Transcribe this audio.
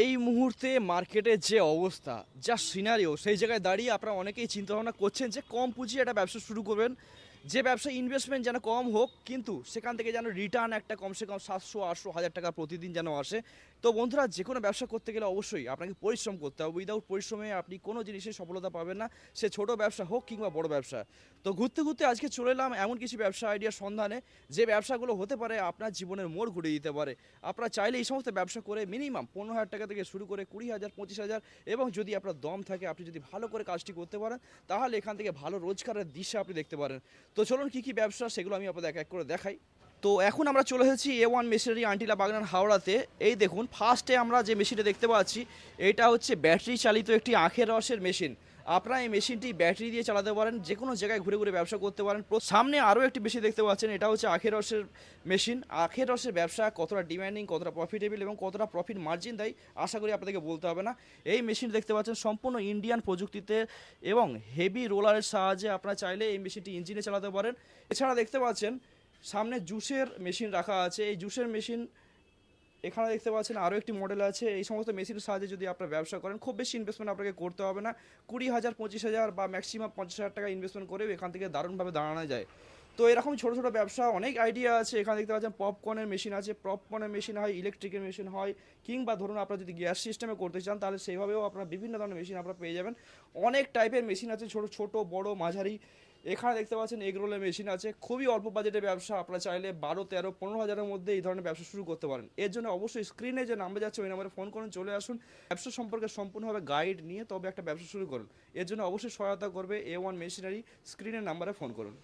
এই মুহূর্তে মার্কেটের যে অবস্থা, যা সিনারিও, সেই জায়গায় দাঁড়িয়ে আপনারা অনেকেই চিন্তাভাবনা করছেন যে কম পুঁজি একটা ব্যবসা শুরু করবেন। যে ব্যবসায় ইনভেস্টমেন্ট যেন কম হোক, কিন্তু সেখান থেকে যেন রিটার্ন একটা কমসে কম 700, 800, 1000 টাকা প্রতিদিন যেন আসে। তো বন্ধুরা, যে কোনো ব্যবসা করতে গেলে অবশ্যই আপনাকে পরিশ্রম করতে হবে। উইদাউট পরিশ্রমে আপনি কোনো জিনিসের সফলতা পাবেন না, সে ছোট ব্যবসা হোক কিংবা বড় ব্যবসা। তো ঘুরতে ঘুরতে আজকে চলে এলাম এমন কিছু ব্যবসা আইডিয়ার সন্ধানে, যে ব্যবসাগুলো হতে পারে আপনার জীবনের মোড় ঘুরিয়ে দিতে পারে। আপনারা চাইলে এই সমস্ত ব্যবসা করে মিনিমাম 15,000 টাকা থেকে শুরু করে 20,000, 25,000, এবং যদি আপনার দম থাকে, আপনি যদি ভালো করে কাজটি করতে পারেন, তাহলে এখান থেকে ভালো রোজগারের দিশা আপনি দেখতে পারেন। তো চলুন কী কী ব্যবসা সেগুলো আমি আপনাদের এক এক করে দেখাই। তো এখন আমরা চলে এসেছি A1 মেশিনারি, আন্টিলা বাগনান, হাওড়াতে। এই দেখুন, ফার্স্টে আমরা যে মেশিনটা দেখতে পাচ্ছি, এটা হচ্ছে ব্যাটারি চালিত একটি আখের রসের মেশিন। আপনারা এই মেশিনটি ব্যাটারি দিয়ে চালাতে পারেন, যে কোনো জায়গায় ঘুরে ঘুরে ব্যবসা করতে পারেন। সামনে আরও একটি মেশিন দেখতে পাচ্ছেন, এটা হচ্ছে আখের রসের মেশিন। আখের রসের ব্যবসা কতটা ডিমান্ডিং, কতটা প্রফিটেবল এবং কতটা প্রফিট মার্জিন দেয়, আশা করি আপনাদেরকে বলতে হবে না। এই মেশিন দেখতে পাচ্ছেন সম্পূর্ণ ইন্ডিয়ান প্রযুক্তিতে এবং হেভি রোলারের সাহায্যে আপনারা চাইলে এই মেশিনটি ইঞ্জিনে চালাতে পারেন। এছাড়া দেখতে পাচ্ছেন সামনে জুসের মেশিন রাখা আছে। এই জুসের মেশিন এখানে দেখতে পাচ্ছেন, আরও একটি মডেল আছে। এই সমস্ত মেশিনের সাহায্যে যদি আপনার ব্যবসা করেন, খুব বেশি ইনভেস্টমেন্ট আপনাকে করতে হবে না। 20,000, 25,000 বা ম্যাক্সিমাম 50,000 টাকা ইনভেস্টমেন্ট করে এখান থেকে দারুণভাবে দাঁড়ানো যায়। তো এরকম ছোটো ছোটো ব্যবসা অনেক আইডিয়া আছে। এখানে দেখতে পাচ্ছেন পপকর্নের মেশিন আছে। পপকর্নের মেশিন হয়, ইলেকট্রিকের মেশিন হয়, কিংবা ধরুন আপনারা যদি গ্যাস সিস্টেমে করতে চান, তাহলে সেইভাবেও আপনারা বিভিন্ন ধরনের মেশিন আপনারা পেয়ে যাবেন। অনেক টাইপের মেশিন আছে, ছোটো ছোটো, বড়, মাঝারি। এখানে দেখতে পাচ্ছেন এগ রোলের মেশিন আছে। খুবই অল্প বাজেটের ব্যবসা, আপনারা চাইলে 12, 13, 15,000-এর মধ্যে এই ধরনের ব্যবসা শুরু করতে পারেন। এর জন্য অবশ্যই স্ক্রিনে যে নাম্বার যাচ্ছে ওই নাম্বারে ফোন করুন, চলে আসুন। ব্যবসা সম্পর্কে সম্পূর্ণভাবে গাইড নিয়ে তবে একটা ব্যবসা শুরু করুন। এর জন্য অবশ্যই সহায়তা করবে A1 মেশিনারি। স্ক্রিনের নাম্বারে ফোন করুন।